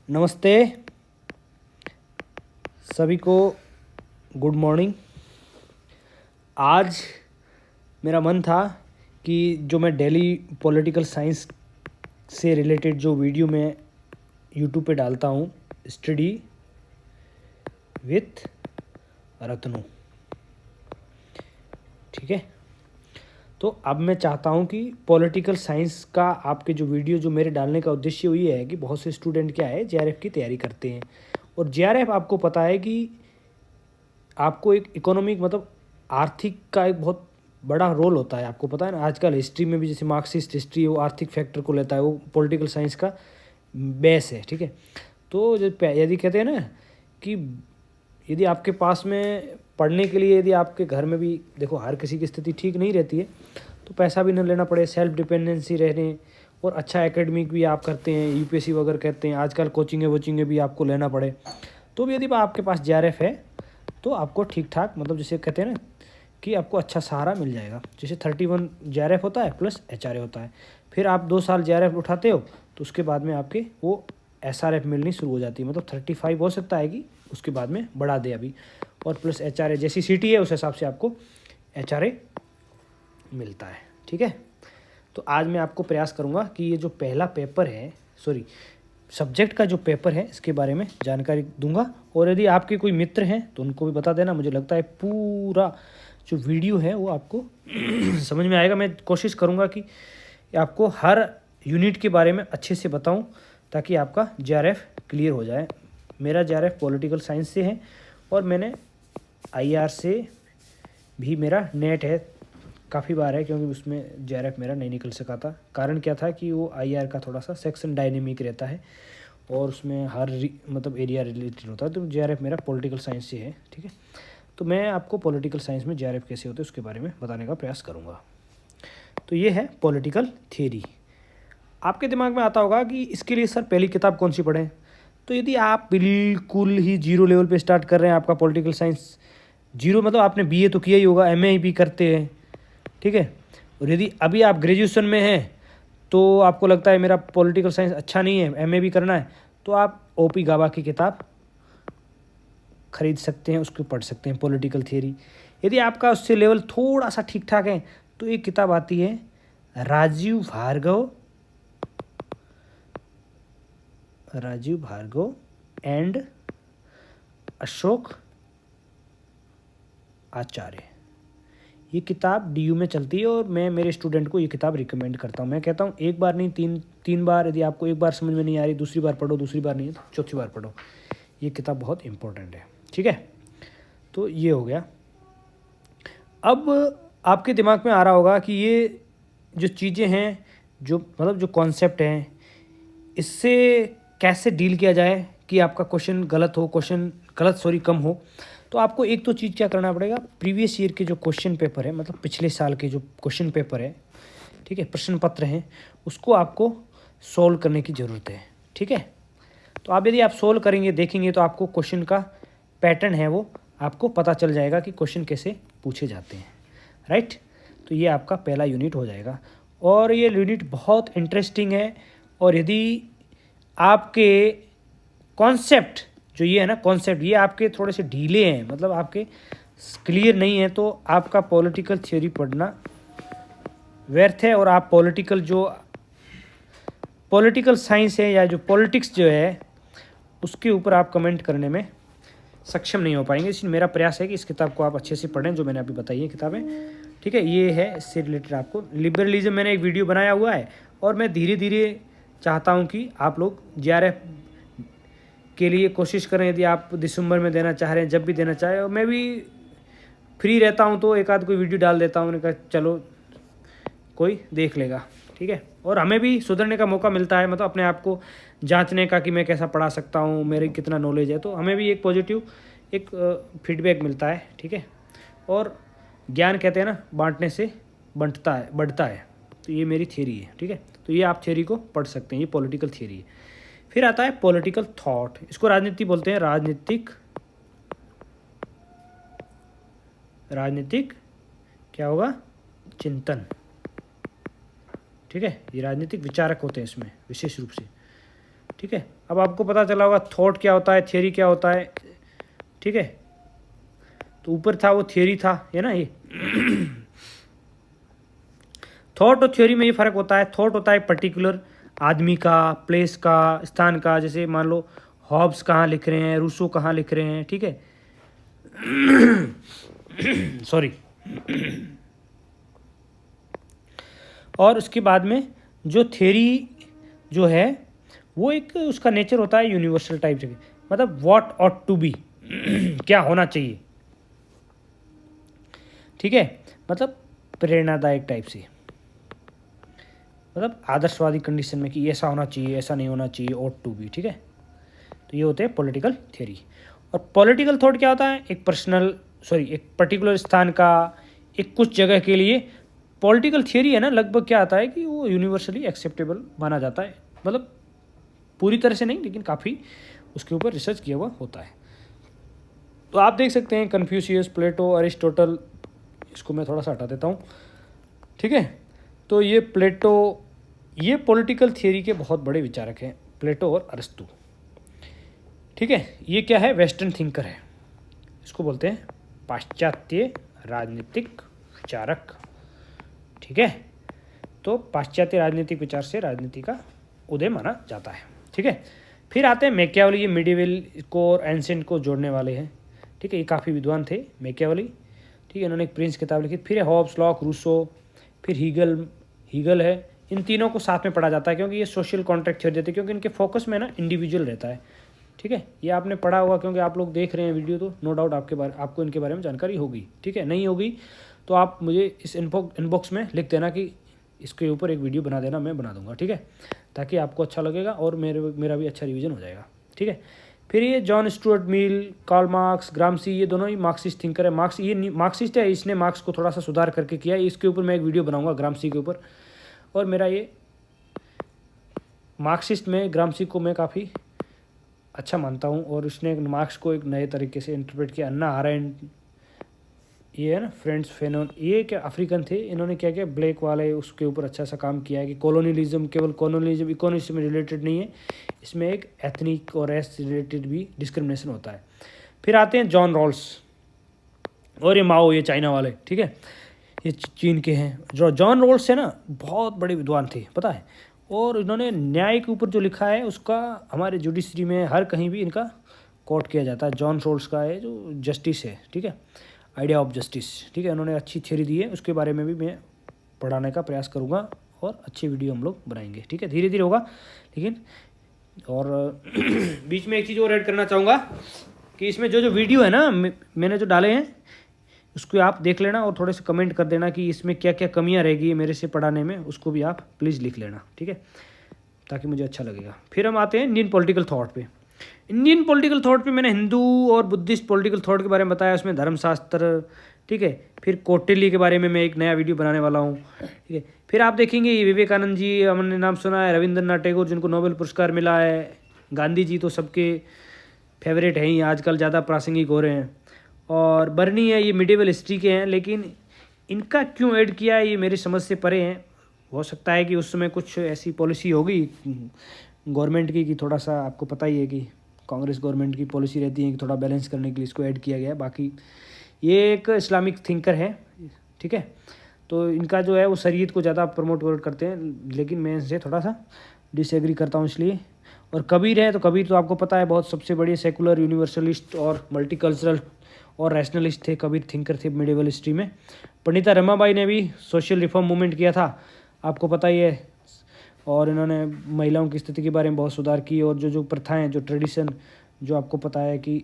नमस्ते सभी को, गुड मॉर्निंग। आज मेरा मन था कि जो मैं डेली पॉलिटिकल साइंस से रिलेटेड जो वीडियो मैं यूट्यूब पे डालता हूँ, स्टडी विथ रत्नू, ठीक है। तो अब मैं चाहता हूँ कि पॉलिटिकल साइंस का आपके जो वीडियो जो मेरे डालने का उद्देश्य ये है कि बहुत से स्टूडेंट क्या है जेआरएफ की तैयारी करते हैं, और जेआरएफ आपको पता है कि आपको एक इकोनॉमिक मतलब आर्थिक का एक बहुत बड़ा रोल होता है। आपको पता है ना, आजकल हिस्ट्री में भी जैसे मार्क्सिस्ट हिस्ट्री है वो आर्थिक फैक्टर को लेता है, वो पॉलिटिकल साइंस का बेस है, ठीक है। तो यदि कहते हैं ना कि यदि आपके पास में पढ़ने के लिए, यदि आपके घर में भी देखो हर किसी की स्थिति ठीक नहीं रहती है, तो पैसा भी न लेना पड़े, सेल्फ डिपेंडेंसी रहने और अच्छा एकेडमिक भी आप करते हैं, यूपीएससी वगैरह कहते हैं, आजकल कोचिंगें वोचिंगें भी आपको लेना पड़े, तो भी यदि आपके पास जेआरएफ है तो आपको ठीक ठाक मतलब जैसे कहते हैं ना कि आपको अच्छा सहारा मिल जाएगा। जैसे 31 जेआरएफ होता है प्लस एचआरए होता है, फिर आप 2 साल जेआरएफ उठाते हो तो उसके बाद में आपके वो एसआरएफ मिलनी शुरू हो जाती है, मतलब 35 हो सकता है कि उसके बाद में बढ़ा दे अभी, और प्लस एचआरए जैसी सीटी है उस हिसाब से आपको एचआरए मिलता है, ठीक है। तो आज मैं आपको प्रयास करूँगा कि ये जो पहला पेपर है, सब्जेक्ट का जो पेपर है इसके बारे में जानकारी दूंगा, और यदि आपके कोई मित्र हैं तो उनको भी बता देना। मुझे लगता है पूरा जो वीडियो है वो आपको समझ में आएगा। मैं कोशिश करूंगा कि आपको हर यूनिट के बारे में अच्छे से बताऊं ताकि आपका जेआरएफ क्लियर हो जाए। मेरा जेआरएफ पॉलिटिकल साइंस से है और मैंने आईआर से भी मेरा नेट है, काफ़ी बार है, क्योंकि उसमें जेआरएफ मेरा नहीं निकल सका था। कारण क्या था कि वो आईआर का थोड़ा सा सेक्शन डायनेमिक रहता है और उसमें हर मतलब एरिया रिलेटेड होता है, तो जेआरएफ मेरा पॉलिटिकल साइंस से है, ठीक है। तो मैं आपको पॉलिटिकल साइंस में जेआरएफ कैसे होते हैं उसके बारे में बताने का प्रयास करूँगा। तो ये है पॉलिटिकल थियरी। आपके दिमाग में आता होगा कि इसके लिए सर पहली किताब कौन सी पढ़ें। तो यदि आप बिल्कुल ही जीरो लेवल पे स्टार्ट कर रहे हैं, आपका पॉलिटिकल साइंस जीरो मतलब आपने बीए तो किया ही होगा, एमए भी करते हैं, ठीक है। और यदि अभी आप ग्रेजुएशन में हैं तो आपको लगता है मेरा पॉलिटिकल साइंस अच्छा नहीं है, एमए भी करना है, तो आप ओपी गाबा की किताब खरीद सकते हैं, उसको पढ़ सकते हैं, पॉलिटिकल थियरी। यदि आपका उससे लेवल थोड़ा सा ठीक ठाक है तो एक किताब आती है राजीव भार्गव एंड अशोक आचार्य। ये किताब डीयू में चलती है और मैं मेरे स्टूडेंट को ये किताब रिकमेंड करता हूँ। मैं कहता हूँ एक बार नहीं, तीन बार, यदि आपको एक बार समझ में नहीं आ रही दूसरी बार पढ़ो, दूसरी बार नहीं है तो चौथी बार पढ़ो। ये किताब बहुत इंपॉर्टेंट है, ठीक है। तो ये हो गया। अब आपके दिमाग में आ रहा होगा कि ये जो चीज़ें हैं, जो मतलब जो कॉन्सेप्ट हैं, इससे कैसे डील किया जाए कि आपका क्वेश्चन कम हो। तो आपको एक तो चीज़ क्या करना पड़ेगा, प्रीवियस ईयर के जो क्वेश्चन पेपर है, मतलब पिछले साल के जो क्वेश्चन पेपर है, ठीक है, प्रश्न पत्र हैं, उसको आपको सोल्व करने की ज़रूरत है, ठीक है। तो आप यदि आप सोल्व करेंगे, देखेंगे, तो आपको क्वेश्चन का पैटर्न है वो आपको पता चल जाएगा कि क्वेश्चन कैसे पूछे जाते हैं, राइट। तो ये आपका पहला यूनिट हो जाएगा और ये यूनिट बहुत इंटरेस्टिंग है। और यदि आपके कॉन्सेप्ट जो ये है ना, कॉन्सेप्ट ये आपके थोड़े से ढीले हैं, मतलब आपके क्लियर नहीं है, तो आपका पॉलिटिकल थ्योरी पढ़ना व्यर्थ है। और आप पॉलिटिकल साइंस है या जो पॉलिटिक्स जो है उसके ऊपर आप कमेंट करने में सक्षम नहीं हो पाएंगे। इसलिए मेरा प्रयास है कि इस किताब को आप अच्छे से पढ़ें, जो मैंने अभी बताई है किताबें, ठीक है। ये है इससे रिलेटेड आपको लिबरलिज्म, मैंने एक वीडियो बनाया हुआ है और मैं धीरे धीरे चाहता हूँ कि आप लोग जेआरएफ के लिए कोशिश करें। यदि आप दिसंबर में देना चाह रहे हैं, जब भी देना चाहे, और मैं भी फ्री रहता हूँ तो एक आध कोई वीडियो डाल देता हूँ, उन्होंने कहा चलो कोई देख लेगा, ठीक है। और हमें भी सुधरने का मौका मिलता है, मतलब अपने आप को जांचने का कि मैं कैसा पढ़ा सकता हूँ, मेरी कितना नॉलेज है, तो हमें भी एक पॉजिटिव एक फीडबैक मिलता है, ठीक है। और ज्ञान कहते हैं ना, बांटने से बढ़ता है। तो ये मेरी थियरी है, ठीक है। तो ये आप थियरी को पढ़ सकते हैं, ये पॉलिटिकल थियरी है। फिर आता है पॉलिटिकल थॉट, इसको राजनीति बोलते हैं, राजनीतिक क्या होगा, चिंतन, ठीक है। ये राजनीतिक विचारक होते हैं इसमें विशेष रूप से। ठीक है, अब आपको पता चला होगा थॉट क्या होता है, थियरी क्या होता है। ठीक है, तो ऊपर था वो थियरी था, है ना। ये थॉट और थ्योरी में ये फ़र्क होता है। थॉट होता है पर्टिकुलर आदमी का, प्लेस का, स्थान का। जैसे मान लो हॉब्स कहाँ लिख रहे हैं, रूसो कहाँ लिख रहे हैं। ठीक है सॉरी। और उसके बाद में जो थ्योरी जो है वो एक उसका नेचर होता है यूनिवर्सल टाइप से, मतलब व्हाट ऑट टू बी क्या होना चाहिए। ठीक है, मतलब प्रेरणादायक टाइप से, मतलब आदर्शवादी कंडीशन में कि ऐसा होना चाहिए, ऐसा नहीं होना चाहिए, ऑट टू बी। ठीक है, तो ये होते हैं पॉलिटिकल थ्योरी। और पॉलिटिकल थॉट क्या होता है, एक एक पर्टिकुलर स्थान का, एक कुछ जगह के लिए पॉलिटिकल थियरी है ना, लगभग क्या आता है कि वो यूनिवर्सली एक्सेप्टेबल माना जाता है। मतलब पूरी तरह से नहीं, लेकिन काफ़ी उसके ऊपर रिसर्च किया हुआ होता है। तो आप देख सकते हैं कन्फ्यूशियस, प्लेटो, अरिस्टोटल, इसको मैं थोड़ा सा हटा देता हूँ। ठीक है, तो ये प्लेटो, ये पॉलिटिकल थियरी के बहुत बड़े विचारक हैं, प्लेटो और अरिस्टो। ठीक है, ये क्या है, वेस्टर्न थिंकर है, इसको बोलते हैं पाश्चात्य राजनीतिक विचारक। ठीक है, तो पाश्चात्य राजनीतिक विचार से राजनीति का उदय माना जाता है। ठीक है, फिर आते हैं मैकियावेली। ये मिडिवल को और एंशिएंट को जोड़ने वाले हैं। ठीक है, ये काफ़ी विद्वान थे मैकियावेली। ठीक है, इन्होंने एक प्रिंस किताब लिखी। फिर है हॉब्स, लॉक, रूसो, फिर हीगल है। इन तीनों को साथ में पढ़ा जाता है क्योंकि ये सोशल कॉन्ट्रैक्ट थ्योरी देते हैं, क्योंकि इनके फोकस में ना इंडिविजुअल रहता है। ठीक है, ये आपने पढ़ा होगा क्योंकि आप लोग देख रहे हैं वीडियो, तो नो डाउट आपको इनके बारे में जानकारी होगी। ठीक है, नहीं होगी तो आप मुझे इस इनबॉक्स में लिख देना कि इसके ऊपर एक वीडियो बना देना, मैं बना दूंगा। ठीक है, ताकि आपको अच्छा लगेगा और मेरा भी अच्छा रिवीजन हो जाएगा। ठीक है, फिर ये John Stuart Mill, Karl Marx, Gramsci, ये दोनों ही मार्क्सिस्ट थिंकर है। मार्क्सिस्ट है, इसने मार्क्स को थोड़ा सा सुधार करके किया है। इसके ऊपर मैं एक वीडियो बनाऊंगा ग्रामसी के ऊपर। और मेरा ये मार्क्सिस्ट में ग्रामसी को मैं काफ़ी अच्छा मानता हूँ, और उसने मार्क्स को एक नए तरीके से इंटरप्रेट किया। अन्ना आरेंट, ये है ना, फ्रेंड्स फेनोन, ये क्या अफ्रीकन थे, इन्होंने क्या किया, ब्लैक वाले उसके ऊपर अच्छा सा काम किया है कि कॉलोनियलिज्म केवल कॉलोनियलिज्म इकोनॉमी से रिलेटेड नहीं है, इसमें एक एथनिक और रेस रिलेटेड भी डिस्क्रिमिनेशन होता है। फिर आते हैं जॉन रॉल्स और ये माओ, ये चाइना वाले। ठीक है, ये चीन के हैं। जो जॉन रॉल्स है ना, बहुत बड़े विद्वान थे, पता है। और इन्होंने न्याय के ऊपर जो लिखा है उसका हमारे जुडिशरी में हर कहीं भी इनका कोट किया जाता है। जॉन रॉल्स का है जो जस्टिस है। ठीक है, आइडिया ऑफ जस्टिस। ठीक है, उन्होंने अच्छी थ्योरी दी है, उसके बारे में भी मैं पढ़ाने का प्रयास करूँगा और अच्छी वीडियो हम लोग बनाएंगे। ठीक है, धीरे धीरे होगा लेकिन। और बीच में एक चीज़ और ऐड करना चाहूँगा कि इसमें जो वीडियो है ना मैंने जो डाले हैं उसको आप देख लेना और थोड़े से कमेंट कर देना कि इसमें क्या क्या कमियां रहेगी मेरे से पढ़ाने में, उसको भी आप प्लीज़ लिख लेना। ठीक है, ताकि मुझे अच्छा लगेगा। फिर हम आते हैं इंडियन पॉलिटिकल थॉट पे। इंडियन पॉलिटिकल थॉट पे मैंने हिंदू और बुद्धिस्ट पॉलिटिकल थॉट के बारे में बताया, उसमें धर्मशास्त्र। ठीक है, फिर कौटिल्य के बारे में मैं एक नया वीडियो बनाने वाला हूँ। ठीक है, फिर आप देखेंगे ये विवेकानंद जी, हमने नाम सुना है, रविंद्रनाथ टैगोर जिनको नोबेल पुरस्कार मिला है, गांधी जी तो सबके फेवरेट हैं ही, आजकल ज़्यादा प्रासंगिक हो रहे हैं। और बर्नी है, ये मिडिवल हिस्ट्री के हैं, लेकिन इनका क्यों ऐड किया है ये मेरी समझ से परे हैं। हो सकता है कि उस समय कुछ ऐसी पॉलिसी होगी गवर्नमेंट की कि थोड़ा सा, आपको पता ही है कि कांग्रेस गवर्नमेंट की पॉलिसी रहती है कि थोड़ा बैलेंस करने के लिए इसको ऐड किया गया है। बाकी ये एक इस्लामिक थिंकर है। ठीक है, तो इनका जो है वो शरीयत को ज़्यादा प्रमोट करते हैं, लेकिन मैं इनसे थोड़ा सा डिसएग्री करता हूँ इसलिए। और कबीर है, तो कबीर तो आपको पता है बहुत सबसे बड़े सेकुलर, यूनिवर्सलिस्ट और मल्टीकल्चरल और रैशनलिस्ट थे, कबीर थिंकर थे मिडिवल हिस्ट्री में। पंडिता रमाबाई ने भी सोशल रिफॉर्म मूवमेंट किया था, आपको पता ही है। और इन्होंने महिलाओं की स्थिति के बारे में बहुत सुधार की, और जो प्रथाएं, जो ट्रेडिशन, जो आपको पता है कि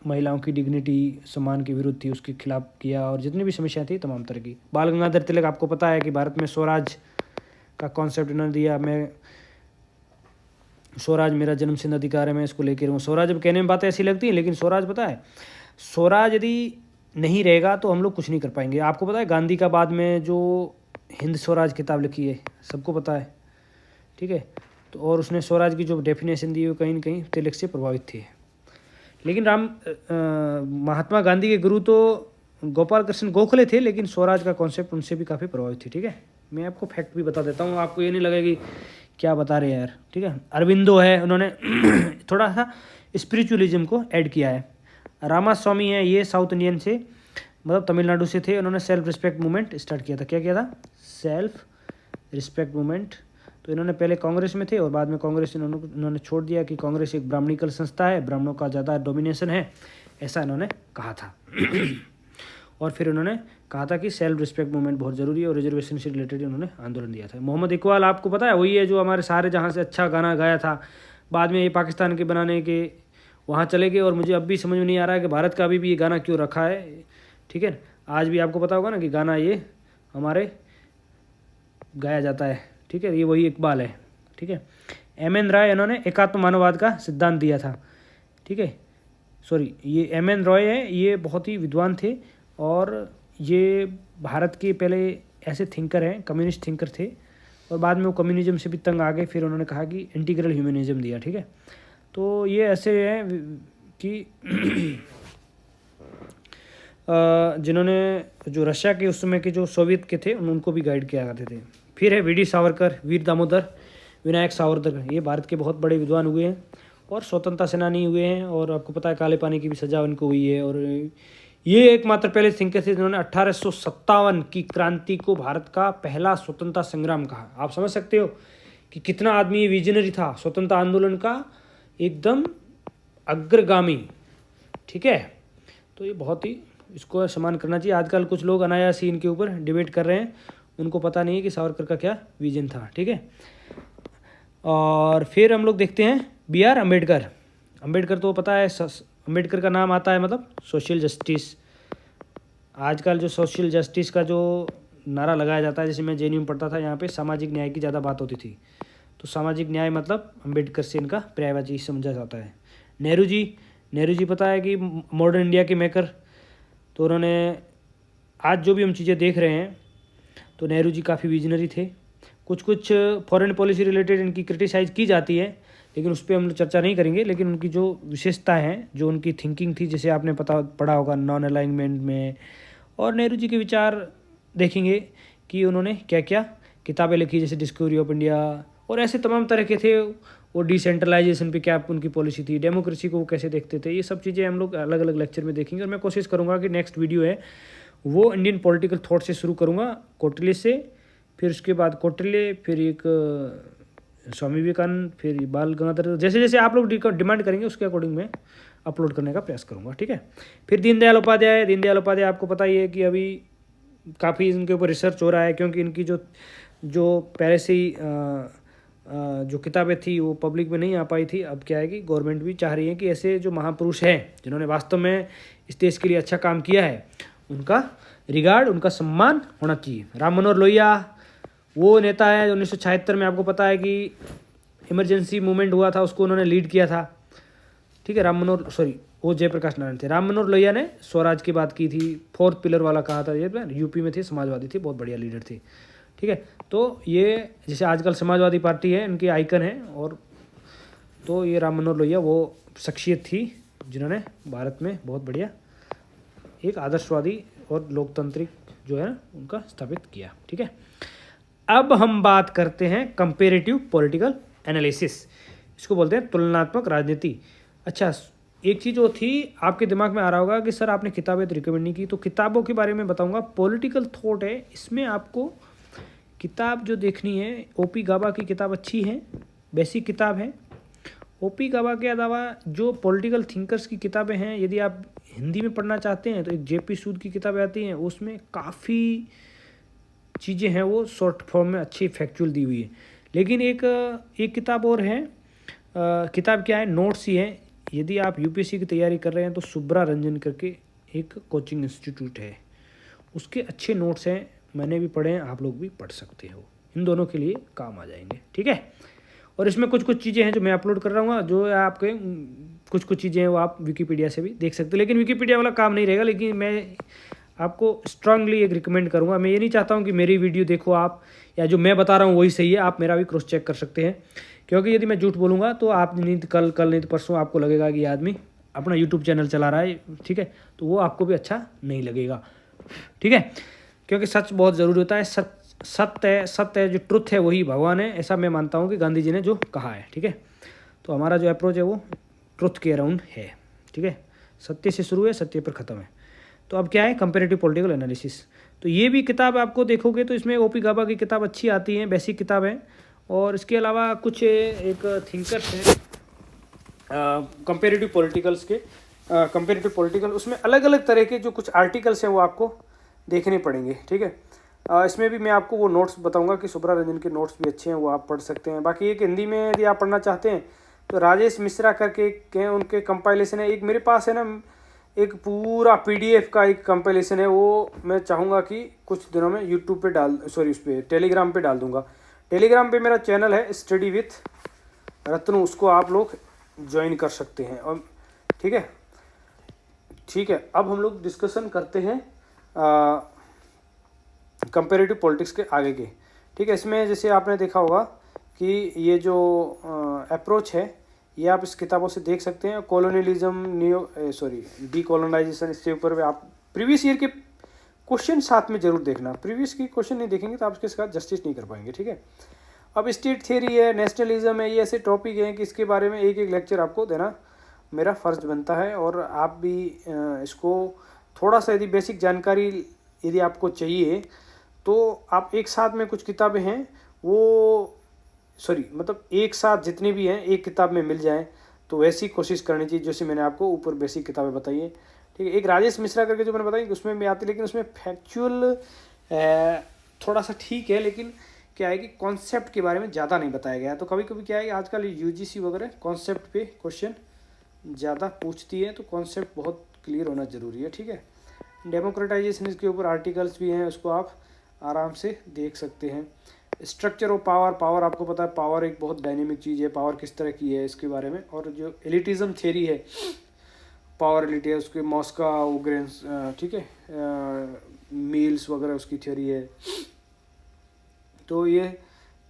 महिलाओं की डिग्निटी सम्मान के विरुद्ध थी, उसके खिलाफ किया। और जितनी भी समस्याएं थी तमाम तरह की। बाल गंगाधर तिलक, आपको पता है कि भारत में स्वराज का कॉन्सेप्ट इन्होंने दिया। मैं स्वराज मेरा जन्मसिद्ध अधिकार है, मैं इसको लेकर हूँ। स्वराज, अब कहने में बातें ऐसी लगती हैं, लेकिन स्वराज पता है, स्वराज यदि नहीं रहेगा तो हम लोग कुछ नहीं कर पाएंगे। आपको पता है गांधी का बाद में जो हिंद स्वराज किताब लिखी है, सबको पता है। ठीक है, तो और उसने स्वराज की जो डेफिनेशन दी वो कहीं न कहीं तिलक से प्रभावित थी। लेकिन महात्मा गांधी के गुरु तो गोपाल कृष्ण गोखले थे, लेकिन स्वराज का कॉन्सेप्ट उनसे भी काफ़ी प्रभावित थी। ठीक है, मैं आपको फैक्ट भी बता देता हूँ, आपको ये नहीं लगेगी क्या बता रहे हैं यार, ठीक है। अरविंदो है, उन्होंने थोड़ा सा स्पिरिचुअलिज्म को ऐड किया है। रामास्वामी है, ये साउथ इंडियन से, मतलब तमिलनाडु से थे। उन्होंने सेल्फ रिस्पेक्ट मूवमेंट स्टार्ट किया था। क्या किया था? Self respect movement. तो इन्होंने पहले कांग्रेस में थे और बाद में कांग्रेस इन्होंने छोड़ दिया कि कांग्रेस एक ब्राह्मणिकल संस्था है, ब्राह्मणों का ज़्यादा डोमिनेशन है, ऐसा इन्होंने कहा था। और फिर उन्होंने कहा था कि सेल्फ रिस्पेक्ट मूवमेंट बहुत ज़रूरी है और रिजर्वेशन से रिलेटेड उन्होंने आंदोलन दिया था। मोहम्मद इकबाल आपको पता है, वही है जो हमारे सारे जहाँ से अच्छा गाना गाया था, बाद में ये पाकिस्तान के बनाने के वहाँ चले गए। और मुझे अब भी समझ में नहीं आ रहा है कि भारत का अभी भी ये गाना क्यों रखा है, ठीक है। आज भी आपको पता होगा ना कि गाना ये हमारे गाया जाता है, ठीक है। ये वही इकबाल है, ठीक है। एम.एन. रॉय, इन्होंने एकात्म मानववाद का सिद्धांत दिया था, ठीक है। सॉरी, ये एम.एन. रॉय है, ये बहुत ही विद्वान थे और ये भारत के पहले ऐसे थिंकर हैं, कम्युनिस्ट थिंकर थे और बाद में वो कम्युनिज्म से भी तंग आ गए। फिर उन्होंने कहा कि इंटीग्रल ह्यूमनिज्म दिया, ठीक है। तो ये ऐसे हैं कि जिन्होंने जो रशिया के उस समय के जो सोवियत के थे उनको भी गाइड किया करते थे। फिर है वी.डी. सावरकर, वीर दामोदर विनायक सावरकर, ये भारत के बहुत बड़े विद्वान हुए हैं और स्वतंत्रता सेनानी हुए हैं। और आपको पता है काले पानी की भी सजा उनको हुई है। और ये एकमात्र पहले थिंकर थे जिन्होंने 1857 की क्रांति को भारत का पहला स्वतंत्रता संग्राम कहा। आप समझ सकते हो कि कितना आदमी ये विजनरी था, स्वतंत्रता आंदोलन का एकदम अग्रगामी, ठीक है। तो ये बहुत ही, इसको सम्मान करना चाहिए। आजकल कुछ लोग अनायास ही इनके ऊपर डिबेट कर रहे हैं, उनको पता नहीं है कि सावरकर का क्या विजन था, ठीक है। और फिर हम लोग देखते हैं B.R. अम्बेडकर। अम्बेडकर तो पता है, अम्बेडकर का नाम आता है मतलब सोशल जस्टिस। आजकल जो सोशल जस्टिस का जो नारा लगाया जाता है, जैसे मैं JNU में पढ़ता था, यहाँ पे सामाजिक न्याय की ज़्यादा बात होती थी। तो सामाजिक न्याय मतलब अम्बेडकर से इनका पर्यायवाची समझा जाता है। नेहरू जी पता है कि मॉडर्न इंडिया के मेकर। तो उन्होंने आज जो भी हम चीज़ें देख रहे हैं, तो नेहरू जी काफ़ी विजनरी थे। कुछ फॉरेन पॉलिसी रिलेटेड इनकी क्रिटिसाइज़ की जाती है, लेकिन उस पर हम चर्चा नहीं करेंगे। लेकिन उनकी जो विशेषता हैं, जो उनकी थिंकिंग थी, जैसे आपने पढ़ा होगा नॉन अलाइनमेंट में। और नेहरू जी के विचार देखेंगे कि उन्होंने क्या क्या किताबें लिखी, जैसे डिस्कवरी ऑफ इंडिया और ऐसे तमाम तरह के थे। वो डिसेंट्रलाइजेशन पे क्या उनकी पॉलिसी थी, डेमोक्रेसी को वो कैसे देखते थे, ये सब चीज़ें हम लोग अलग अलग लेक्चर में देखेंगे। और मैं कोशिश करूँगा कि नेक्स्ट वीडियो है वो इंडियन पॉलिटिकल थॉट से शुरू करूँगा, कौटिल्य से, फिर उसके बाद कौटिल्य, फिर एक स्वामी विवेकानंद, फिर बाल गंगाधर, जैसे जैसे आप लोग डिमांड करेंगे उसके अकॉर्डिंग मैं अपलोड करने का प्रयास करूँगा, ठीक है। फिर दीनदयाल उपाध्याय आपको पता ही है कि अभी काफ़ी इनके ऊपर रिसर्च हो रहा है, क्योंकि इनकी जो पहले से ही जो किताबें थी वो पब्लिक में नहीं आ पाई थी। अब क्या है कि गवर्नमेंट भी चाह रही है कि ऐसे जो महापुरुष हैं जिन्होंने वास्तव में इस देश के लिए अच्छा काम किया है, उनका रिगार्ड, उनका सम्मान होना चाहिए। राम मनोहर लोहिया वो नेता है 1976 में, आपको पता है कि इमरजेंसी मूवमेंट हुआ था, उसको उन्होंने लीड किया था, ठीक है। वो जयप्रकाश नारायण थे। राम मनोहर लोहिया ने स्वराज की बात की थी, 4th पिलर वाला कहा था। ये यूपी में थे, समाजवादी थे, बहुत बढ़िया लीडर थे, ठीक है। तो ये जैसे आजकल समाजवादी पार्टी है, इनके आइकन है। और तो ये राम मनोहर लोहिया वो शख्सियत थी जिन्होंने भारत में बहुत बढ़िया एक आदर्शवादी और लोकतांत्रिक जो है ना उनका स्थापित किया, ठीक है। अब हम बात करते हैं कंपेरेटिव पॉलिटिकल एनालिसिस, इसको बोलते हैं तुलनात्मक राजनीति। अच्छा, एक चीज़ जो थी आपके दिमाग में आ रहा होगा कि सर आपने किताबें तो रिकमेंड नहीं की, तो किताबों के बारे में बताऊंगा। पॉलिटिकल थॉट है, इसमें आपको किताब जो देखनी है, O.P. गाबा की किताब अच्छी है, बेसिक किताब है। O.P. गाबा के अलावा जो पॉलिटिकल थिंकर्स की किताबें हैं, यदि आप हिंदी में पढ़ना चाहते हैं तो एक J.P. सूद की किताबें आती हैं, उसमें काफ़ी चीज़ें हैं वो शॉर्ट फॉर्म में अच्छी फैक्चुअल दी हुई है। लेकिन एक किताब और है, किताब क्या है, नोट्स ही है। यदि आप UPSC की तैयारी कर रहे हैं तो सुब्रा रंजन करके एक कोचिंग इंस्टीट्यूट है, उसके अच्छे नोट्स हैं, मैंने भी पढ़े हैं, आप लोग भी पढ़ सकते हो, इन दोनों के लिए काम आ जाएंगे, ठीक है। और इसमें कुछ चीज़ें हैं जो मैं अपलोड कर रहा हूँ, जो आपके कुछ चीज़ें हैं वो आप विकीपीडिया से भी देख सकते हो। लेकिन विकीपीडिया वाला काम नहीं रहेगा, लेकिन मैं आपको स्ट्रांगली एक रिकमेंड करूँगा। मैं ये नहीं चाहता हूँ कि मेरी वीडियो देखो आप, या जो मैं बता रहा हूँ वही सही है, आप मेरा भी क्रॉस चेक कर सकते हैं। क्योंकि यदि मैं झूठ बोलूँगा तो आप कल नहीं तो परसों आपको लगेगा कि ये आदमी अपना YouTube चैनल चला रहा है, ठीक है, तो वो आपको भी अच्छा नहीं लगेगा, ठीक है। क्योंकि सच बहुत ज़रूरी होता है, सच सत्य है, जो ट्रुथ है वही भगवान है, ऐसा मैं मानता हूँ कि गांधी जी ने जो कहा है। ठीक है, तो हमारा जो अप्रोच है वो ट्रुथ के अराउंड है। ठीक है, सत्य से शुरू है, सत्य पर ख़त्म है। तो अब क्या है, कंपेरेटिव पॉलिटिकल एनालिसिस। तो ये भी किताब आपको देखोगे तो इसमें ओपी गाबा की किताब अच्छी आती है, बेसिक किताब है। और इसके अलावा कुछ एक थिंकर्स हैं कंपेरेटिव पॉलिटिकल्स के, कंपेरेटिव पॉलिटिकल, उसमें अलग अलग तरह के जो कुछ आर्टिकल्स हैं वो आपको देखने पड़ेंगे। ठीक है, इसमें भी मैं आपको वो नोट्स बताऊंगा कि सुब्रा रंजन के नोट्स भी अच्छे हैं, वो आप पढ़ सकते हैं। बाकी एक हिंदी में यदि आप पढ़ना चाहते हैं तो राजेश मिश्रा करके के उनके कंपाइलेशन है। एक मेरे पास है ना, एक पूरा पीडीएफ का एक कंपाइलेशन है, वो मैं चाहूँगा कि कुछ दिनों में यूट्यूब पे उस पर टेलीग्राम पे डाल दूँगा। टेलीग्राम पे मेरा चैनल है स्टडी विथ रत्नू, उसको आप लोग ज्वाइन कर सकते हैं। और ठीक है, ठीक है, अब हम लोग डिस्कशन करते हैं कंपेरेटिव पॉलिटिक्स के आगे के। ठीक है, इसमें जैसे आपने देखा होगा कि ये जो अप्रोच है ये आप इस किताबों से देख सकते हैं। कॉलोनियलिज्म, डीकोलोनाइजेशन, इसके ऊपर भी आप प्रीवियस ईयर के क्वेश्चन साथ में जरूर देखना। प्रीवियस की क्वेश्चन नहीं देखेंगे तो आप इसके साथ जस्टिस नहीं कर पाएंगे। ठीक है, अब स्टेट थ्योरी है, नेशनलिज्म है, ये ऐसे टॉपिक हैं कि इसके बारे में एक एक लेक्चर आपको देना मेरा फ़र्ज बनता है। और आप भी इसको थोड़ा सा यदि बेसिक जानकारी यदि आपको चाहिए तो आप एक साथ में कुछ किताबें हैं वो मतलब एक साथ जितनी भी हैं एक किताब में मिल जाएं, तो वैसी कोशिश करनी चाहिए जैसे मैंने आपको ऊपर बेसिक किताबें बताई है। ठीक है, एक राजेश मिश्रा करके जो मैंने बताई उसमें भी आती, लेकिन उसमें फैक्चुअल थोड़ा सा ठीक है, लेकिन क्या है कि कॉन्सेप्ट के बारे में ज़्यादा नहीं बताया गया। तो कभी कभी क्या है, आजकल यूजीसी वगैरह कॉन्सेप्ट पे क्वेश्चन ज़्यादा पूछती है, तो कॉन्सेप्ट बहुत क्लियर होना ज़रूरी है। ठीक है, डेमोक्रेटाइजेशन इसके ऊपर आर्टिकल्स भी हैं, उसको आप आराम से देख सकते हैं। स्ट्रक्चर ऑफ पावर आपको पता है, पावर एक बहुत डायनेमिक चीज़ है, पावर किस तरह की है इसके बारे में। और जो एलिटिज़म थ्योरी है, पावर एलिट है, उसके मॉस्का उग्रेंस, ठीक है, मील्स वगैरह उसकी थ्योरी है। तो ये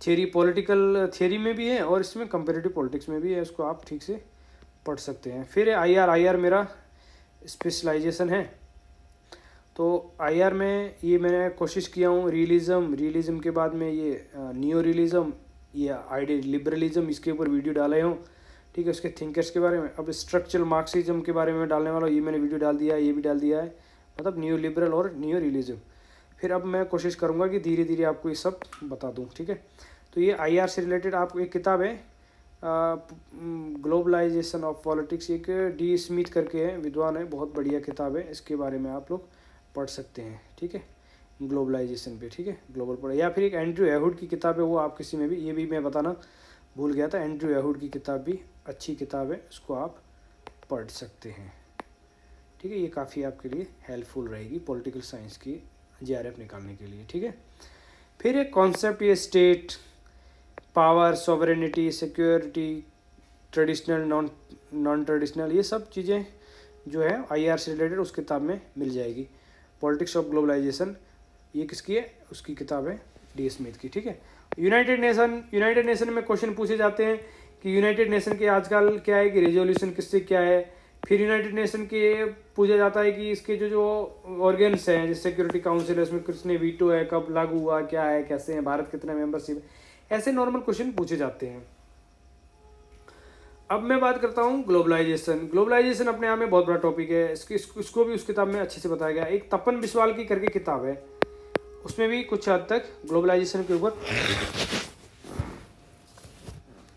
थ्योरी पॉलिटिकल थ्योरी में भी है और इसमें कंपेरेटिव पॉलिटिक्स में भी है, उसको आप ठीक से पढ़ सकते हैं। फिर आईआर मेरा स्पेशलाइजेशन है। तो आईआर में ये मैंने कोशिश किया हूँ, रियलिज़म के बाद में ये नियो रियलिज़म, ये आइडियल लिबरलिज्म, इसके ऊपर वीडियो डाले हूँ। ठीक है, उसके थिंकर्स के बारे में। अब स्ट्रक्चरल मार्क्सिज्म के बारे में डालने वाला हूँ, ये मैंने वीडियो डाल दिया है, ये भी डाल दिया है, मतलब न्यू लिबरल और न्यू रियलिज़म। फिर अब मैं कोशिश करूँगा कि धीरे धीरे आपको ये सब बता दूँ। ठीक है, तो ये आईआर से रिलेटेड आपको एक किताब है ग्लोबलाइजेशन ऑफ पॉलिटिक्स, एक डी स्मिथ करके है, विद्वान है, बहुत बढ़िया किताब है, इसके बारे में आप लोग पढ़ सकते हैं। ठीक है, ग्लोबलाइजेशन पे। ठीक है, ग्लोबल पढ़, या फिर एक एंड्रयू एहुड की किताब है, वो आप किसी में भी, ये भी मैं बताना भूल गया था, एंड्रयू एहुड की किताब भी अच्छी किताब है, उसको आप पढ़ सकते हैं। ठीक है, ये काफ़ी आपके लिए हेल्पफुल रहेगी पॉलिटिकल साइंस की जीआरएफ निकालने के लिए। ठीक है, फिर एक कॉन्सेप्ट, ये state power, sovereignty, security, traditional, non traditional, ये सब चीज़ें जो है आईआर से रिलेटेड उस किताब में मिल जाएगी। पॉलिटिक्स ऑफ ग्लोबलाइजेशन ये किसकी है, उसकी किताब है डी स्मिथ की। ठीक है, यूनाइटेड नेशन में क्वेश्चन पूछे जाते हैं कि यूनाइटेड नेशन के आजकल क्या है कि रेजोल्यूशन किससे क्या है। फिर यूनाइटेड नेशन के पूछा जाता है कि इसके जो ऑर्गन्स हैं, जैसे सिक्योरिटी काउंसिल है, उसमें किसने वीटो है, कब लागू हुआ, क्या है, कैसे हैं, भारत कितना मेंबरशिप है, ऐसे नॉर्मल क्वेश्चन पूछे जाते हैं। अब मैं बात करता हूँ ग्लोबलाइजेशन अपने आप में बहुत बड़ा टॉपिक है, इसको भी उस किताब में अच्छे से बताया गया। एक तपन बिस्वाल की करके किताब है, उसमें भी कुछ हद तक ग्लोबलाइजेशन के ऊपर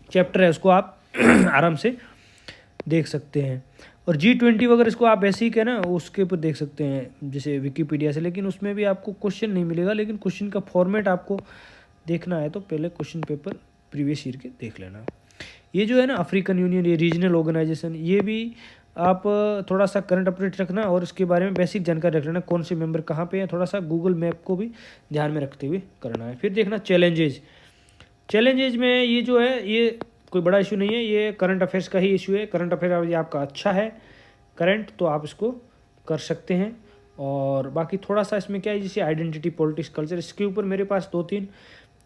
चैप्टर है, उसको आप आराम से देख सकते हैं। और G20 वगैरह इसको आप बेसिक है ना उसके ऊपर देख सकते हैं जैसे विकीपीडिया से, लेकिन उसमें भी आपको क्वेश्चन नहीं मिलेगा, लेकिन क्वेश्चन का फॉर्मेट आपको देखना है तो पहले क्वेश्चन पेपर प्रीवियस ईयर के देख लेना। ये जो है ना अफ्रीकन यूनियन, ये रीजनल ऑर्गेनाइजेशन, ये भी आप थोड़ा सा करंट अपडेट रखना और इसके बारे में बेसिक जानकारी रख लेना, कौन से मेंबर कहाँ पे हैं, थोड़ा सा गूगल मैप को भी ध्यान में रखते हुए करना है। फिर देखना चैलेंजेज में ये जो है ये कोई बड़ा इशू नहीं है, ये करंट अफेयर्स का ही इशू है। करंट अफेयर यदि आपका अच्छा है करंट तो आप इसको कर सकते हैं। और बाकी थोड़ा सा इसमें क्या है, जैसे आइडेंटिटी, पॉलिटिक्स, कल्चर, इसके ऊपर मेरे पास 2-3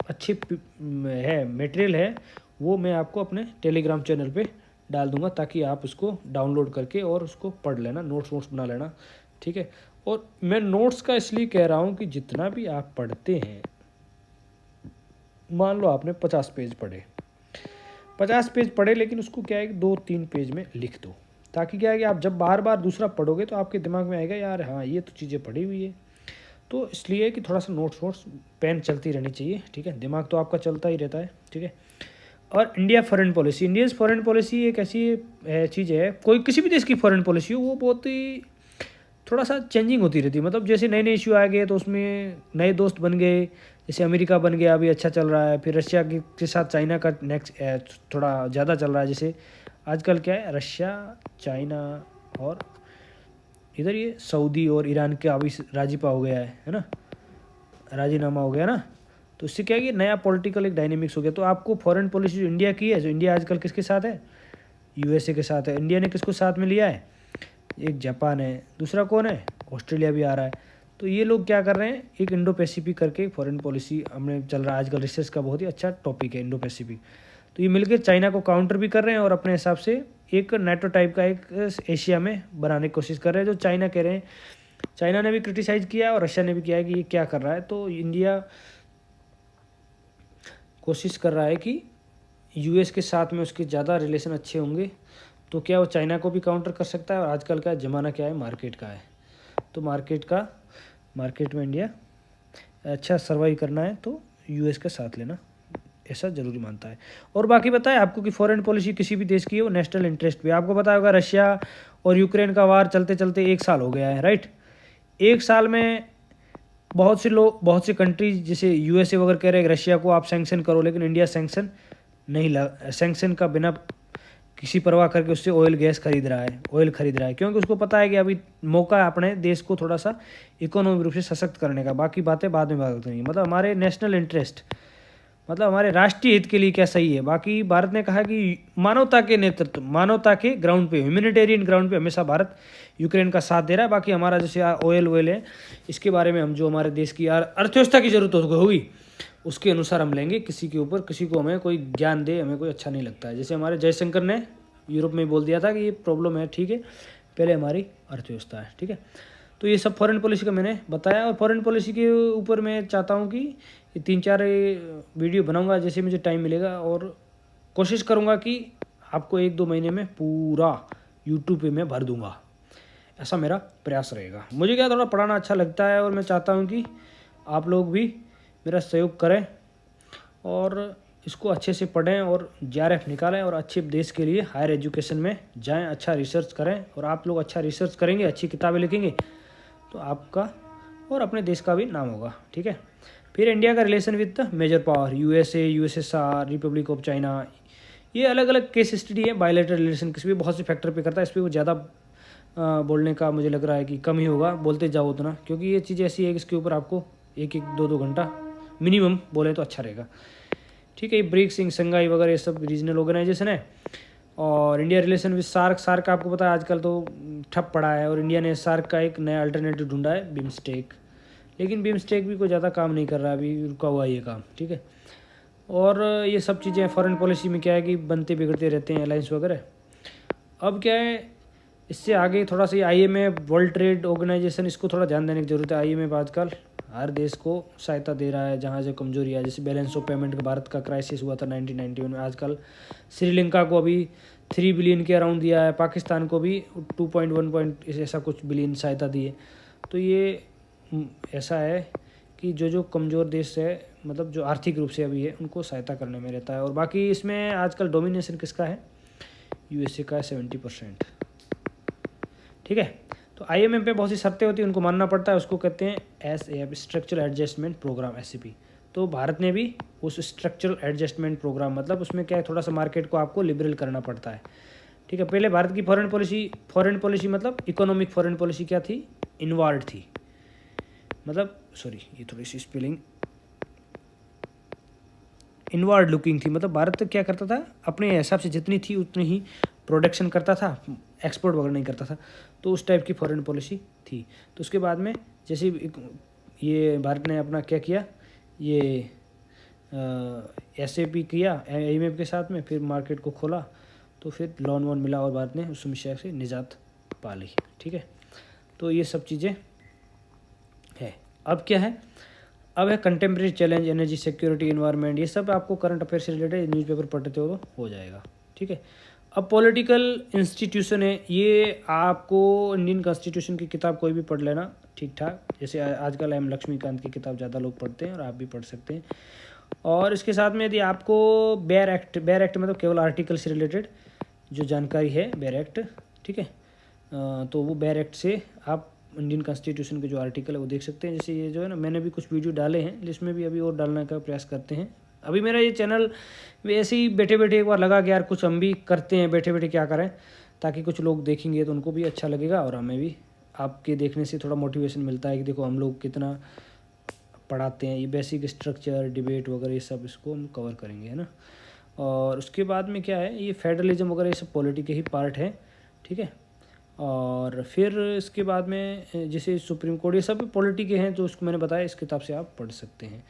अच्छे है मटेरियल है, वो मैं आपको अपने टेलीग्राम चैनल पे डाल दूंगा ताकि आप उसको डाउनलोड करके और उसको पढ़ लेना, नोट्स बना लेना। ठीक है, और मैं नोट्स का इसलिए कह रहा हूँ कि जितना भी आप पढ़ते हैं मान लो आपने 50 पेज पढ़े, 50 पेज पढ़े, लेकिन उसको क्या है कि 2-3 पेज में लिख दो, ताकि क्या है कि आप जब बार बार दूसरा पढ़ोगे तो आपके दिमाग में आएगा यार हाँ ये तो चीज़ें पढ़ी हुई है। तो इसलिए कि थोड़ा सा नोट्स पेन चलती रहनी चाहिए, ठीक है, दिमाग तो आपका चलता ही रहता है, ठीक है। और India foreign policy, Indians foreign policy एक ऐसी चीज़ है, कोई किसी भी देश की फॉरेन पॉलिसी हो वो बहुत ही थोड़ा सा चेंजिंग होती रहती है। मतलब जैसे नए नए इशू आ गए तो उसमें नए दोस्त बन गए, जैसे अमेरिका बन गया अभी अच्छा चल रहा है, फिर रशिया के साथ चाइना का नेक्स्ट थोड़ा ज़्यादा चल रहा है। जैसे आजकल क्या है, रशिया, चाइना और इधर ये सऊदी और ईरान का अभी राजीपा हो गया है ना, राजीनामा हो गया ना। तो इससे क्या है कि नया पॉलिटिकल एक डायनेमिक्स हो गया। तो आपको फॉरेन पॉलिसी जो इंडिया की है, जो इंडिया आजकल किसके साथ है, यूएसए के साथ है। इंडिया ने किसको साथ में लिया है, एक जापान है, दूसरा कौन है, ऑस्ट्रेलिया भी आ रहा है। तो ये लोग क्या कर रहे हैं, एक इंडो पैसिफिक करके फॉरेन पॉलिसी हमने चल रहा है आजकल, रिसर्च का बहुत ही अच्छा टॉपिक है इंडो पैसिफिक। तो ये मिलकर चाइना को काउंटर भी कर रहे हैं और अपने हिसाब से एक नेटो टाइप का एक एशिया में बनाने की कोशिश कर रहे हैं, जो चाइना कह रहे हैं। चाइना ने भी क्रिटिसाइज़ किया और रशिया ने भी किया है कि ये क्या कर रहा है। तो इंडिया कोशिश कर रहा है कि यूएस के साथ में उसके ज़्यादा रिलेशन अच्छे होंगे, तो क्या वो चाइना को भी काउंटर कर सकता है। और आजकल का ज़माना क्या है, मार्केट का है, तो मार्केट में इंडिया अच्छा सर्वाइव करना है तो यूएस का साथ लेना ऐसा ज़रूरी मानता है। और बाकी बताएं आपको कि फॉरेन पॉलिसी किसी भी देश की है वो नेशनल इंटरेस्ट पे। आपको पता होगा रशिया और यूक्रेन का वार चलते चलते 1 साल हो गया है, राइट। 1 साल में बहुत से लोग, बहुत से कंट्रीज जैसे यूएसए वगैरह कह रहे हैं रशिया को आप सैंक्शन करो, लेकिन इंडिया सैंक्शन नहीं सैंक्शन का बिना किसी परवाह करके उससे ऑयल खरीद रहा है, क्योंकि उसको पता है कि अभी मौका है अपने देश को थोड़ा सा इकोनॉमिक रूप से सशक्त करने का। बाकी बातें बाद में बात करेंगे। मतलब हमारे नेशनल इंटरेस्ट, मतलब हमारे राष्ट्रीय हित के लिए क्या सही है। बाकी भारत ने कहा कि मानवता के नेतृत्व, मानवता के ग्राउंड पे, ह्यूमैनिटेरियन ग्राउंड पे हमेशा भारत यूक्रेन का साथ दे रहा है। बाकी हमारा जैसे ऑयल है, इसके बारे में हम जो हमारे देश की अर्थव्यवस्था की जरूरत होगी उसके अनुसार हम लेंगे। किसी के ऊपर किसी को हमें कोई ज्ञान दे, हमें कोई अच्छा नहीं लगता है। जैसे हमारे जयशंकर ने यूरोप में बोल दिया था कि ये प्रॉब्लम है, ठीक है, पहले हमारी अर्थव्यवस्था है, ठीक है। तो ये सब फॉरेन पॉलिसी का मैंने बताया। और फॉरेन पॉलिसी के ऊपर मैं चाहता हूँ कि ये 3-4 वीडियो बनाऊंगा जैसे मुझे टाइम मिलेगा, और कोशिश करूँगा कि आपको 1-2 महीने में पूरा यूट्यूब पे मैं भर दूँगा, ऐसा मेरा प्रयास रहेगा। मुझे क्या थोड़ा पढ़ाना अच्छा लगता है और मैं चाहता हूँ कि आप लोग भी मेरा सहयोग करें और इसको अच्छे से पढ़ें और जेआरएफ निकालें और अच्छे देश के लिए हायर एजुकेशन में जाएं, अच्छा रिसर्च करें। और आप लोग अच्छा रिसर्च करेंगे, अच्छी किताबें लिखेंगे तो आपका और अपने देश का भी नाम होगा, ठीक है। फिर इंडिया का relation with the major power, U S A, U S S R, republic of China, ये अलग अलग केस स्टडी है। बायलैटरल रिलेशन किसी भी बहुत से फैक्टर पे करता है, इस पर वो ज़्यादा बोलने का मुझे लग रहा है कि कम ही होगा, बोलते जाओ उतना, क्योंकि ये चीज़ ऐसी है कि इसके ऊपर आपको 1-2 घंटा मिनिमम बोले तो अच्छा रहेगा, ठीक है। ये ब्रिक्स, संघाई वगैरह ये सब रीजनल ऑर्गेनाइजेशन है। और इंडिया रिलेशन विद सार्क आपको पता है आजकल तो ठप पड़ा है, और इंडिया ने सार्क का एक नया अल्टरनेटिव ढूंढा है, बिम्स्टेक। लेकिन बिम्स्टेक भी कोई ज़्यादा काम नहीं कर रहा, अभी रुका हुआ है ये काम, ठीक है। और ये सब चीज़ें फॉरेन पॉलिसी में क्या है कि बनते बिगड़ते रहते हैं अलायंस वगैरह। अब क्या है, इससे आगे थोड़ा सा IMF, वर्ल्ड ट्रेड ऑर्गेनाइजेशन, इसको थोड़ा ध्यान देने की जरूरत है। IMF आजकल हर देश को सहायता दे रहा है जहाँ से कमजोरी है। जैसे बैलेंस ऑफ पेमेंट का भारत का क्राइसिस हुआ था 1991 में, आजकल श्रीलंका को अभी 3 बिलियन के अराउंड दिया है, पाकिस्तान को भी 2.1 ऐसा कुछ बिलियन सहायता दी है। तो ये ऐसा है कि जो कमज़ोर देश है, मतलब जो आर्थिक रूप से अभी है, उनको सहायता करने में रहता है। और बाकी इसमें आजकल डोमिनेशन किसका है, यूएसए का है 70%, ठीक है। तो IMF पे बहुत सी शर्तें होती हैं, उनको मानना पड़ता है, उसको कहते हैं SAP, structural adjustment program, SAP। तो भारत ने भी उस स्ट्रक्चरल एडजस्टमेंट प्रोग्राम, मतलब उसमें क्या है, थोड़ा सा मार्केट को आपको लिबरल करना पड़ता है, ठीक है। पहले भारत की फॉरेन पॉलिसी मतलब इकोनॉमिक फॉरेन पॉलिसी क्या थी, इनवार्ड थी, मतलब सॉरी ये थोड़ी सी स्पेलिंग, इनवार्ड लुकिंग थी। मतलब भारत क्या करता था, अपने हिसाब से जितनी थी उतनी ही प्रोडक्शन करता था, एक्सपोर्ट वगैरह नहीं करता था। तो उस टाइप की फॉरेन पॉलिसी थी। तो उसके बाद में जैसे ये भारत ने अपना क्या किया, ये SAP किया IMF के साथ में, फिर मार्केट को खोला, तो फिर लोन वोन मिला और भारत ने उस समस्या से निजात पा ली, ठीक है। तो ये सब चीज़ें है। अब क्या है, अब है contemporary challenge, energy security, environment, ये सब आपको करंट अफेयर से रिलेटेड न्यूज़पेपर पढ़ते हो तो हो जाएगा। ठीक है। अब पॉलिटिकल इंस्टीट्यूशन है, ये आपको इंडियन कॉन्स्टिट्यूशन की किताब कोई भी पढ़ लेना ठीक ठाक, जैसे आजकल एम लक्ष्मीकांत की किताब ज़्यादा लोग पढ़ते हैं और आप भी पढ़ सकते हैं। और इसके साथ में यदि आपको बेयर एक्ट में तो केवल आर्टिकल से रिलेटेड जो जानकारी है बेयर एक्ट, ठीक है, तो वो बेयर एक्ट से आप इंडियन कॉन्स्टिट्यूशन के जो आर्टिकल है वो देख सकते हैं। जैसे ये जो है ना, मैंने भी कुछ वीडियो डाले हैं, जिसमें भी अभी और डालने का प्रयास करते हैं। अभी मेरा ये चैनल ऐसे ही बैठे बैठे एक बार लगा कि यार कुछ हम भी करते हैं, बैठे बैठे क्या करें, ताकि कुछ लोग देखेंगे तो उनको भी अच्छा लगेगा और हमें भी आपके देखने से थोड़ा मोटिवेशन मिलता है कि देखो हम लोग कितना पढ़ाते हैं। ये बेसिक स्ट्रक्चर, डिबेट वगैरह ये सब इसको हम कवर करेंगे, है ना। और उसके बाद में क्या है, ये फेडरलिज्म वगैरह ये सब पॉलिटी के ही पार्ट है। ठीक है। और फिर इसके बाद में जैसे सुप्रीम कोर्ट, ये सब पॉलिटी के हैं, तो उसको मैंने बताया इस किताब से आप पढ़ सकते हैं।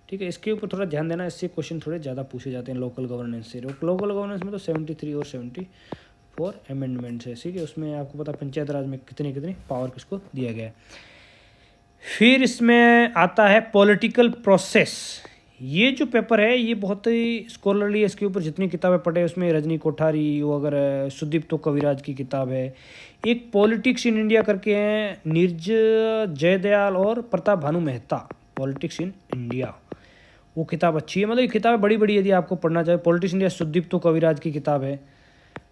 ठीक है। इसके ऊपर थोड़ा ध्यान देना, इससे क्वेश्चन थोड़े ज़्यादा पूछे जाते हैं लोकल गवर्नेंस से। लोकल गवर्नेंस में तो 73 और 74 अमेंडमेंट्स है, ठीक है। उसमें आपको पता पंचायत राज में कितनी कितनी पावर किसको दिया गया है। फिर इसमें आता है पॉलिटिकल प्रोसेस। ये जो पेपर है ये बहुत ही स्कॉलरली है, इसके ऊपर जितनी किताबें पढ़े उसमें रजनी कोठारी वगैरह, सुदीप्तो कविराज की किताब है। एक पॉलिटिक्स इन इंडिया करके हैं, नीरज जयदयाल और Pratap Bhanu Mehta, politics in India, वो किताब अच्छी है। मतलब ये किताबें बड़ी बड़ी यदि आपको पढ़ना चाहिए। पॉलिटिक्स इंडिया सुदीप्तो कविराज की किताब है,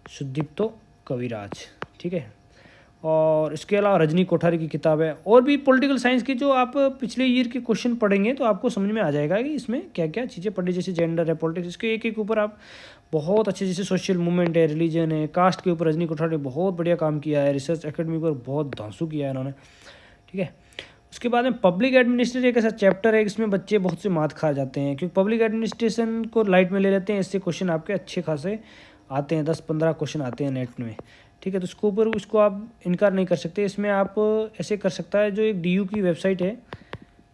सुदीप्तो कविराज, ठीक है। और इसके अलावा रजनी कोठारी की किताब है। और भी पॉलिटिकल साइंस की जो आप पिछले ईयर के क्वेश्चन पढ़ेंगे तो आपको समझ में आ जाएगा कि इसमें क्या क्या चीज़ें पढ़ी, जैसे जेंडर है, पॉलिटिक्स, इसके एक एक ऊपर आप बहुत अच्छे, जैसे सोशल मूवमेंट है, रिलीजन है, कास्ट के ऊपर रजनी कोठारी ने बहुत बढ़िया काम किया है। रिसर्च एकेडमी पर बहुत धांसू किया है इन्होंने, ठीक है। उसके बाद में पब्लिक एडमिनिस्ट्रेशन एक ऐसा चैप्टर है, इसमें बच्चे बहुत से मात खा जाते हैं, क्योंकि पब्लिक एडमिनिस्ट्रेशन को लाइट में ले लेते हैं। इससे क्वेश्चन आपके अच्छे खासे आते हैं, 10-15 क्वेश्चन आते हैं नेट में, ठीक है। तो उसके ऊपर उसको आप इनकार नहीं कर सकते। इसमें आप ऐसे कर सकता है, जो एक DU की वेबसाइट है,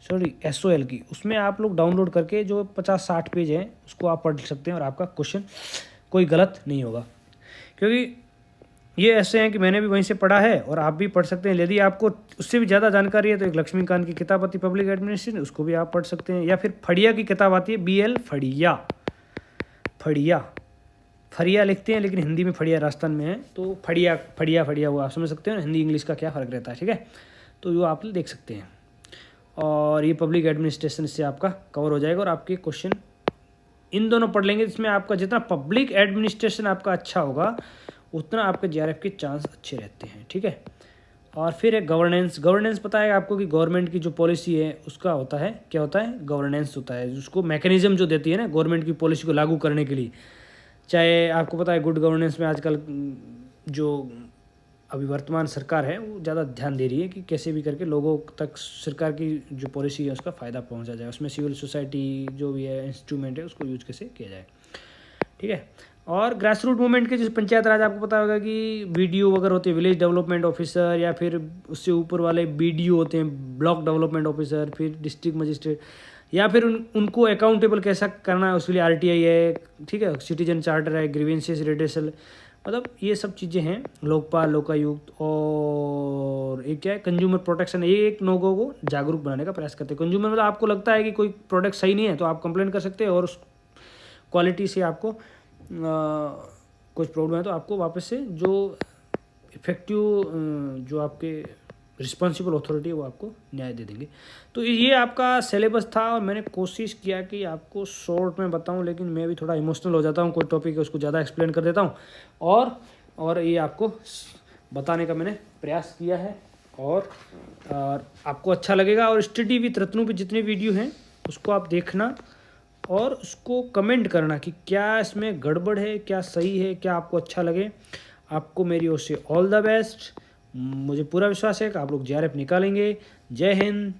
सॉरी SOL की, उसमें आप लोग डाउनलोड करके जो 50-60 पेज हैं उसको आप पढ़ सकते हैं और आपका क्वेश्चन कोई गलत नहीं होगा। क्योंकि ये ऐसे हैं कि मैंने भी वहीं से पढ़ा है और आप भी पढ़ सकते हैं। यदि आपको उससे भी ज़्यादा जानकारी है तो एक लक्ष्मीकांत की किताब आती है पब्लिक एडमिनिस्ट्रेशन, उसको भी आप पढ़ सकते हैं। या फिर फड़िया की किताब आती है, BL फड़िया लिखते हैं, लेकिन हिंदी में फड़िया राजस्थान में है, तो फड़िया वो आप समझ सकते हो ना, हिंदी इंग्लिश का क्या फ़र्क रहता है, ठीक है। तो वो आप देख सकते हैं। और ये पब्लिक एडमिनिस्ट्रेशन से आपका कवर हो जाएगा और आपके क्वेश्चन इन दोनों पढ़ लेंगे, जिसमें आपका जितना पब्लिक एडमिनिस्ट्रेशन आपका अच्छा होगा उतना आपके JRF के चांस अच्छे रहते हैं, ठीक है। और फिर है गवर्नेंस पता है आपको कि गवर्नमेंट की जो पॉलिसी है उसका होता है, क्या होता है, गवर्नेंस होता है, उसको मैकेनिज्म जो देती है ना गवर्नमेंट की पॉलिसी को लागू करने के लिए। चाहे आपको पता है गुड गवर्नेंस में आजकल जो अभी वर्तमान सरकार है वो ज़्यादा ध्यान दे रही है कि कैसे भी करके लोगों तक सरकार की जो पॉलिसी है उसका फ़ायदा पहुंचा जाए। उसमें सिविल सोसाइटी जो भी है इंस्ट्रूमेंट है उसको यूज कैसे किया जाए, ठीक है। और ग्रास रूट मूवमेंट के जैसे पंचायत राज, आपको पता होगा कि BDO वगैरह होते हैं, विलेज डेवलपमेंट ऑफिसर, या फिर उससे ऊपर वाले BDO होते हैं, ब्लॉक डेवलपमेंट ऑफिसर, फिर डिस्ट्रिक्ट मजिस्ट्रेट, या फिर उनको अकाउंटेबल कैसा करना है उसके लिए RTI है, ठीक है, सिटीजन चार्टर है, ग्रीवेंसेस रिड्रेसल, मतलब ये सब चीज़ें हैं, लोकपाल, लोकायुक्त। और एक क्या है, कंज्यूमर प्रोटेक्शन, ये एक लोगों को जागरूक बनाने का प्रयास करते हैं। कंज्यूमर मतलब आपको लगता है कि कोई प्रोडक्ट सही नहीं है तो आप कंप्लेंट कर सकते हैं, और उस क्वालिटी से आपको कुछ प्रॉब्लम है तो आपको वापस से जो इफेक्टिव जो आपके रिस्पॉन्सिबल अथॉरिटी है वो आपको न्याय दे देंगे। तो ये आपका सिलेबस था और मैंने कोशिश किया कि आपको शॉर्ट में बताऊं, लेकिन मैं भी थोड़ा इमोशनल हो जाता हूं, कोई टॉपिक है उसको ज़्यादा एक्सप्लेन कर देता हूं, और ये आपको बताने का मैंने प्रयास किया है। और आपको अच्छा लगेगा। और स्टडी विथ रत्नू पे जितने वीडियो हैं उसको आप देखना और उसको कमेंट करना कि क्या इसमें गड़बड़ है, क्या सही है, क्या आपको अच्छा लगे। आपको मेरी ओर से ऑल द बेस्ट। मुझे पूरा विश्वास है कि आप लोग JRF निकालेंगे। जय हिंद।